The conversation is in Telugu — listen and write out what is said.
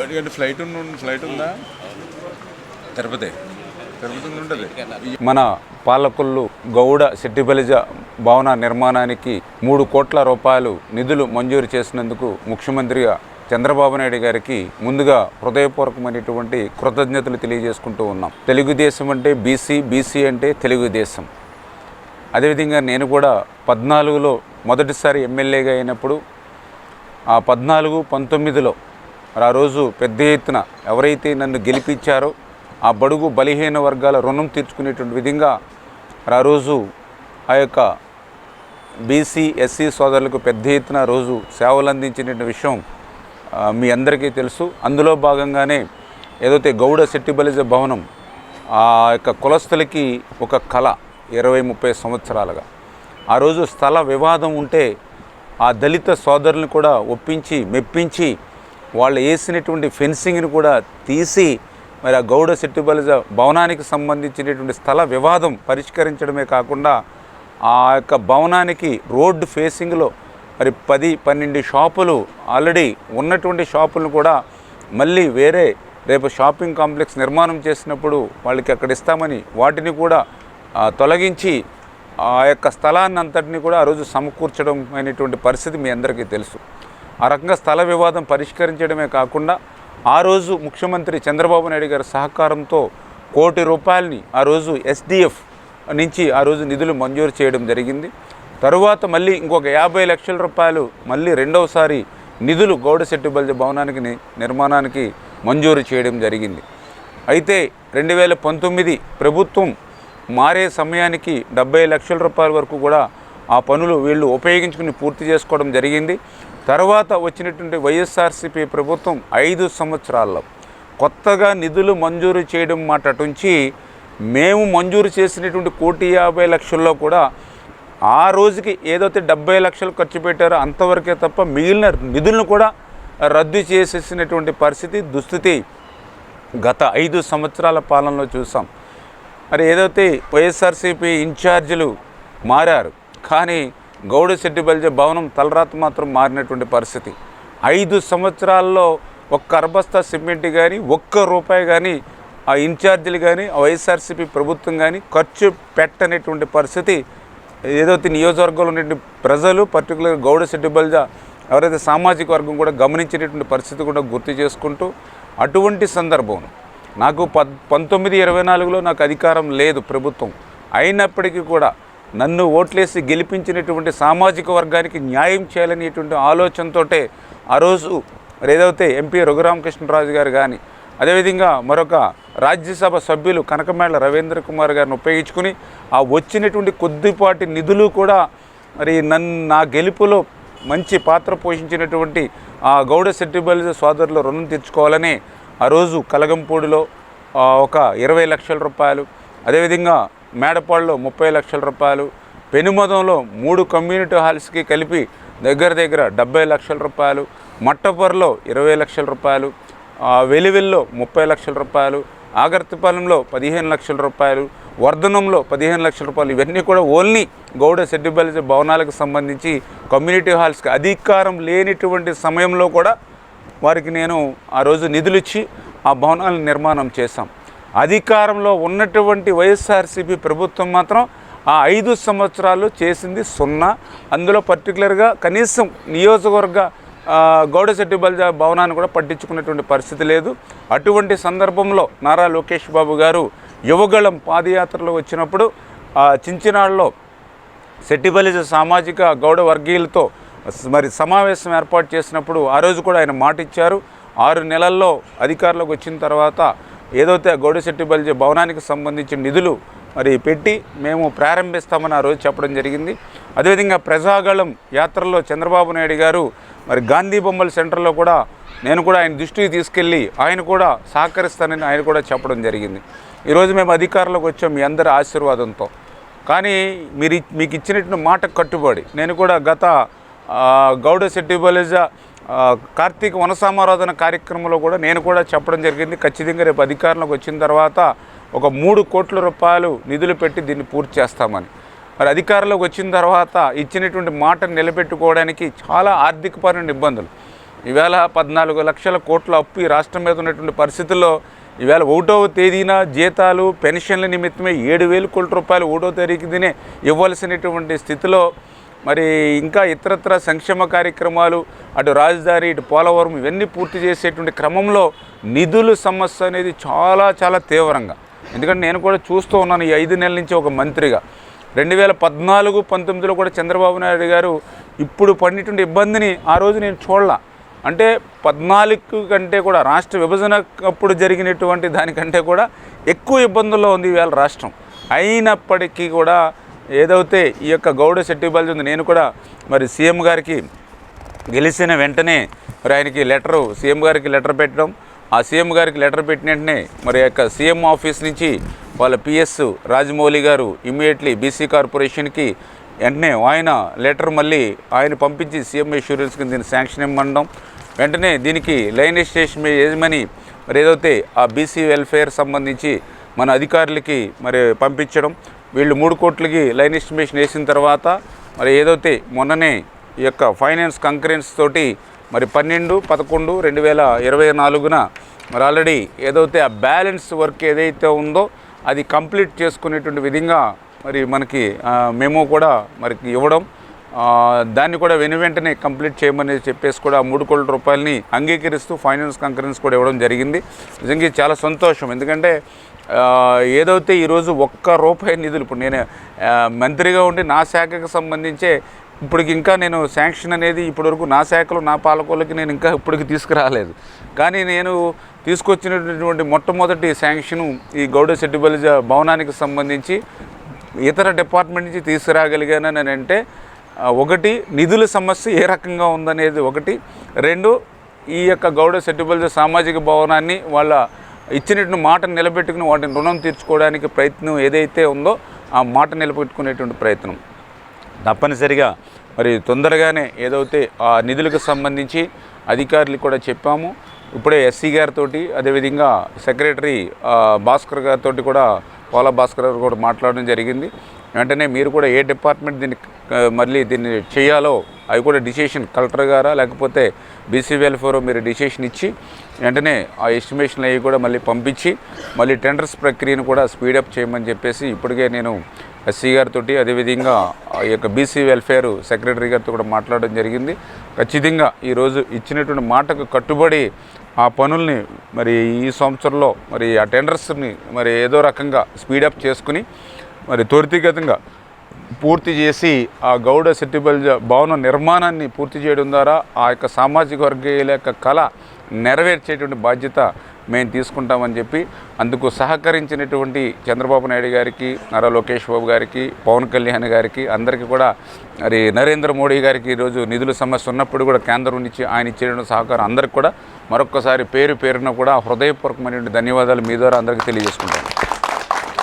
ఎందుకంటే ఫ్లైట్ ఉందా? తిరుపతి ఉంటుంది. మన పాలకొల్లు గౌడ సెట్టిబలిజ భవన నిర్మాణానికి 3 కోట్ల రూపాయలు నిధులు మంజూరు చేసినందుకు ముఖ్యమంత్రిగా చంద్రబాబు నాయుడు గారికి ముందుగా హృదయపూర్వకమైనటువంటి కృతజ్ఞతలు తెలియజేసుకుంటూ ఉన్నాం. తెలుగుదేశం అంటే బీసీ అంటే తెలుగుదేశం. అదేవిధంగా నేను కూడా 14లో మొదటిసారి ఎమ్మెల్యేగా అయినప్పుడు ఆ 14, 19లో ఆ రోజు పెద్ద ఎత్తున ఎవరైతే నన్ను గెలిపించారో ఆ బడుగు బలహీన వర్గాల రుణం తీర్చుకునేటువంటి విధంగా ఆ రోజు ఆ యొక్క బీసీ ఎస్సీ సోదరులకు పెద్ద ఎత్తున రోజు సేవలు అందించిన విషయం మీ అందరికీ తెలుసు. అందులో భాగంగానే ఏదైతే గౌడ సెట్టిబలిజ భవనం ఆ యొక్క కులస్తులకి ఒక కళ 20-30 సంవత్సరాలుగా ఆ రోజు స్థల వివాదం ఉంటే ఆ దళిత సోదరులను కూడా ఒప్పించి మెప్పించి వాళ్ళు వేసినటువంటి ఫెన్సింగ్ని కూడా తీసి మరి ఆ గౌడ సెట్టిబలిజ భవనానికి సంబంధించినటువంటి స్థల వివాదం పరిష్కరించడమే కాకుండా ఆ యొక్క భవనానికి రోడ్డు ఫేసింగ్లో మరి 10-12 షాపులు ఆల్రెడీ ఉన్నటువంటి షాపులను కూడా మళ్ళీ వేరే రేపు షాపింగ్ కాంప్లెక్స్ నిర్మాణం చేసినప్పుడు వాళ్ళకి అక్కడ ఇస్తామని వాటిని కూడా తొలగించి ఆ యొక్క స్థలాన్ని అంతటిని కూడా ఆ రోజు సమకూర్చడం అయినటువంటి పరిస్థితి మీ అందరికీ తెలుసు. ఆ రకంగా స్థల వివాదం పరిష్కరించడమే కాకుండా ఆ రోజు ముఖ్యమంత్రి చంద్రబాబు నాయుడు గారి సహకారంతో 1 కోటి రూపాయలని ఆ రోజు ఎస్డిఎఫ్ నుంచి ఆ రోజు నిధులు మంజూరు చేయడం జరిగింది. తరువాత మళ్ళీ ఇంకొక 50 లక్షల రూపాయలు మళ్ళీ రెండవసారి నిధులు గౌడ సెట్టిబలిజ భవనానికి నిర్మాణానికి మంజూరు చేయడం జరిగింది. అయితే 2019 ప్రభుత్వం మారే సమయానికి 70 లక్షల రూపాయల వరకు కూడా ఆ పనులు వీళ్ళు ఉపయోగించుకుని పూర్తి చేసుకోవడం జరిగింది. తర్వాత వచ్చినటువంటి వైఎస్ఆర్సీపీ ప్రభుత్వం 5 సంవత్సరాల్లో కొత్తగా నిధులు మంజూరు చేయడం మాటటుంచి మేము మంజూరు చేసినటువంటి 1,50,00,000లో కూడా ఆ రోజుకి ఏదైతే 70 లక్షలు ఖర్చు పెట్టారో అంతవరకే తప్ప మిగిలిన నిధులను కూడా రద్దు చేసేసినటువంటి పరిస్థితి దుస్థితి గత 5 సంవత్సరాల పాలనలో చూసాం. మరి ఏదైతే వైఎస్ఆర్సీపీ ఇన్ఛార్జీలు మారారు కానీ గౌడ సెట్టిబలిజ భవనం తలరాత మాత్రం మారినటువంటి పరిస్థితి. 5 సంవత్సరాల్లో ఒక్క అరబస్తా సిమెంట్ కానీ ₹1 కానీ ఆ ఇన్ఛార్జీలు కానీ ఆ వైఎస్ఆర్సీపీ ప్రభుత్వం కానీ ఖర్చు పెట్టనేటువంటి పరిస్థితి ఏదైతే నియోజకవర్గంలో ఉన్న ప్రజలు పర్టికులర్ గౌడ సెట్టిబలిజ ఎవరైతే సామాజిక వర్గం కూడా గమనించేటటువంటి పరిస్థితి కూడా గుర్తు చేసుకుంటూ అటువంటి సందర్భం నాకు 1924లో నాకు అధికారం లేదు ప్రభుత్వం అయినప్పటికీ కూడా నన్ను ఓట్లేసి గెలిపించినటువంటి సామాజిక వర్గానికి న్యాయం చేయాలనేటువంటి ఆలోచనతో ఆ రోజు ఏదైతే ఎంపీ రఘురామకృష్ణరాజు గారు కానీ అదేవిధంగా మరొక రాజ్యసభ సభ్యులు కనకమేళ్ల రవీంద్ర కుమార్ గారిని ఉపయోగించుకుని ఆ వచ్చినటువంటి కొద్దిపాటి నిధులు కూడా మరి నా గెలుపులో మంచి పాత్ర పోషించినటువంటి ఆ గౌడ సెట్టిబలిజ సోదరుల రుణం తీర్చుకోవాలని ఆ రోజు కలగంపూడిలో ఒక 20 లక్షల రూపాయలు, అదేవిధంగా మేడపాడులో 30 లక్షల రూపాయలు, పెనుమదంలో 3 కమ్యూనిటీ హాల్స్కి కలిపి దగ్గర 70 లక్షల రూపాయలు, మట్టపర్లో 20 లక్షల రూపాయలు, వెలివెల్లో 30 లక్షల రూపాయలు, ఆగర్తిపాలెంలో 15 లక్షల రూపాయలు, వర్ధనంలో 15 లక్షల రూపాయలు, ఇవన్నీ కూడా ఓన్లీ గౌడ సెట్టిబలిజ భవనాలకు సంబంధించి కమ్యూనిటీ హాల్స్కి అధికారం లేనిటువంటి సమయంలో కూడా వారికి నేను ఆ రోజు నిధులు ఇచ్చి ఆ భవనాలను నిర్మాణం చేశాం. అధికారంలో ఉన్నటువంటి వైఎస్ఆర్సీపీ ప్రభుత్వం మాత్రం ఆ 5 సంవత్సరాలు చేసింది 0. అందులో పర్టికులర్గా కనీసం నియోజకవర్గ గౌడ సెట్టిబలిజ భవనాన్ని కూడా పట్టించుకున్నటువంటి పరిస్థితి లేదు. అటువంటి సందర్భంలో నారా లోకేష్ బాబు గారు యువగళం పాదయాత్రలో వచ్చినప్పుడు చించినాడులో సెట్టిబలిజ సామాజిక గౌడ వర్గీయులతో మరి సమావేశం ఏర్పాటు చేసినప్పుడు ఆ రోజు కూడా ఆయన మాట ఇచ్చారు. 6 నెలల్లో అధికారంలోకి వచ్చిన తర్వాత ఏదైతే గౌడ సెట్టిబలిజ భవనానికి సంబంధించిన నిధులు మరి పెట్టి మేము ప్రారంభిస్తామని ఆ రోజు చెప్పడం జరిగింది. అదేవిధంగా ప్రజాగళం యాత్రలో చంద్రబాబు నాయుడు గారు మరి గాంధీ బొమ్మల సెంటర్లో కూడా నేను కూడా ఆయన దృష్టికి తీసుకెళ్ళి ఆయన కూడా సహకరిస్తానని ఆయన కూడా చెప్పడం జరిగింది. ఈరోజు మేము అధికారంలోకి వచ్చాం మీ అందరి ఆశీర్వాదంతో. కానీ మీకు ఇచ్చినటువంటి మాట కట్టుబడి నేను కూడా గత గౌడ సెట్టిబలిజ కార్తీక వనసామారాధన కార్యక్రమంలో కూడా నేను కూడా చెప్పడం జరిగింది. ఖచ్చితంగా రేపు అధికారంలోకి వచ్చిన తర్వాత ఒక 3 కోట్ల రూపాయలు నిధులు పెట్టి దీన్ని పూర్తి చేస్తామని. మరి అధికారంలోకి వచ్చిన తర్వాత ఇచ్చినటువంటి మాటను నిలబెట్టుకోవడానికి చాలా ఆర్థికపరమైన ఇబ్బందులు. ఈవేళ 14 లక్షల కోట్ల అప్పు ఈ రాష్ట్రం మీద ఉన్నటువంటి పరిస్థితుల్లో ఈవేళ 1వ తేదీన జీతాలు పెన్షన్ల నిమిత్తమే 7,000 కోట్ల రూపాయలు 1వ తేదీనే ఇవ్వాల్సినటువంటి స్థితిలో మరి ఇంకా ఇతరత్ర సంక్షేమ కార్యక్రమాలు అటు రాజధాని ఇటు పోలవరం ఇవన్నీ పూర్తి చేసేటువంటి క్రమంలో నిధుల సమస్య అనేది చాలా చాలా తీవ్రంగా, ఎందుకంటే నేను కూడా చూస్తూ ఉన్నాను ఈ 5 నెలల నుంచి ఒక మంత్రిగా 2014-19లో కూడా చంద్రబాబు నాయుడు గారు ఇప్పుడు పడినటువంటి ఇబ్బందిని ఆ రోజు నేను చూడలా. అంటే 14 కంటే కూడా రాష్ట్ర విభజన అప్పుడు జరిగినటువంటి దానికంటే కూడా ఎక్కువ ఇబ్బందుల్లో ఉంది ఈవేళ రాష్ట్రం. అయినప్పటికీ కూడా ఏదైతే ఈ యొక్క గౌడ సెట్టిబల్జ్ ఉంది, నేను కూడా మరి సీఎం గారికి గెలిచిన వెంటనే మరి ఆయనకి సీఎం గారికి లెటర్ పెట్టడం, ఆ సీఎం గారికి లెటర్ పెట్టిన వెంటనే మరి యొక్క సీఎం ఆఫీస్ నుంచి వాళ్ళ పిఎస్ రాజమౌళి గారు ఇమ్మీడియట్లీ బీసీ కార్పొరేషన్కి వెంటనే ఆయన లెటర్ మళ్ళీ ఆయన పంపించి సీఎం ఇన్సూరెన్స్ కింద దీన్ని శాంక్షన్ ఇవ్వడం, వెంటనే దీనికి లైన్ స్టేషన్ యజమాని మరి ఏదైతే ఆ బీసీ వెల్ఫేర్ సంబంధించి మన అధికారులకి మరి పంపించడం, వీళ్ళు 3 కోట్లకి లైన్ ఎస్టిమేషన్ వేసిన తర్వాత మరి ఏదైతే మొన్ననే ఈ యొక్క ఫైనాన్స్ కంకరెన్స్ తోటి మరి 12/11/2024 మరి ఆల్రెడీ ఏదైతే ఆ బ్యాలెన్స్ వర్క్ ఏదైతే ఉందో అది కంప్లీట్ చేసుకునేటువంటి విధంగా మరి మనకి మెమో కూడా మరి ఇవ్వడం, దాన్ని కూడా వెంటనే కంప్లీట్ చేయమని చెప్పేసి కూడా 3 కోట్ల రూపాయలని అంగీకరిస్తూ ఫైనాన్స్ కంకరెన్స్ కూడా ఇవ్వడం జరిగింది. నిజంగా చాలా సంతోషం. ఎందుకంటే ఏదైతే ఈరోజు ₹1 నిధులు ఇప్పుడు నేను మంత్రిగా ఉండి నా శాఖకు సంబంధించే ఇప్పటికి ఇంకా నేను శాంక్షన్ అనేది ఇప్పటివరకు నా శాఖలో నా పాలకులకి నేను ఇంకా ఇప్పటికి తీసుకురాలేదు. కానీ నేను తీసుకొచ్చినటువంటి మొట్టమొదటి శాంక్షను ఈ గౌడ సెట్టిబల్జ్ భవనానికి సంబంధించి ఇతర డిపార్ట్మెంట్ నుంచి తీసుకురాగలిగానని అంటే, ఒకటి నిధుల సమస్య ఏ రకంగా ఉందనేది ఒకటి, 2 ఈ యొక్క గౌడ సెట్టిబల్జ్ సామాజిక భవనాన్ని వాళ్ళ ఇచ్చినటువంటి మాటను నిలబెట్టుకుని వాటిని రుణం తీర్చుకోవడానికి ప్రయత్నం ఏదైతే ఉందో ఆ మాట నిలబెట్టుకునేటువంటి ప్రయత్నం తప్పనిసరిగా మరి తొందరగానే ఏదైతే ఆ నిధులకు సంబంధించి అధికారులు కూడా చెప్పాము. ఇప్పుడే ఎస్సీ గారితో అదేవిధంగా సెక్రటరీ భాస్కర్ గారితో కూడా పోలా భాస్కర్ గారు కూడా మాట్లాడడం జరిగింది. వెంటనే మీరు కూడా ఏ డిపార్ట్మెంట్ దీన్ని చేయాలో అవి కూడా డిసిషన్ కలెక్టర్ గారా లేకపోతే బీసీ వెల్ఫేర్ మీరు డిసిషన్ ఇచ్చి వెంటనే ఆ ఎస్టిమేషన్ అవి కూడా మళ్ళీ పంపించి మళ్ళీ టెండర్స్ ప్రక్రియను కూడా స్పీడప్ చేయమని చెప్పేసి ఇప్పటికే నేను ఎస్సీ గారితో అదేవిధంగా ఈ యొక్క బీసీ వెల్ఫేర్ సెక్రటరీ గారితో కూడా మాట్లాడడం జరిగింది. ఖచ్చితంగా ఈరోజు ఇచ్చినటువంటి మాటకు కట్టుబడి ఆ పనుల్ని మరి ఈ సంవత్సరంలో మరి ఆ టెండర్స్ని మరి ఏదో రకంగా స్పీడప్ చేసుకుని మరి త్వరితగతంగా పూర్తి చేసి ఆ గౌడ సెట్టిబల్జ్ భవన నిర్మాణాన్ని పూర్తి చేయడం ద్వారా ఆ యొక్క సామాజిక వర్గీయుల యొక్క కళ నెరవేర్చేటువంటి బాధ్యత మేము తీసుకుంటామని చెప్పి అందుకు సహకరించినటువంటి చంద్రబాబు నాయుడు గారికి, నారా లోకేష్ బాబు గారికి, పవన్ కళ్యాణ్ గారికి అందరికీ కూడా మరి నరేంద్ర మోడీ గారికి ఈరోజు నిధుల సమస్య ఉన్నప్పుడు కూడా కేంద్రం నుంచి ఆయన ఇచ్చేటువంటి సహకారం అందరికి కూడా మరొక్కసారి పేరున కూడా హృదయపూర్వకమైనటువంటి ధన్యవాదాలు మీ ద్వారా అందరికీ తెలియజేసుకుంటాను.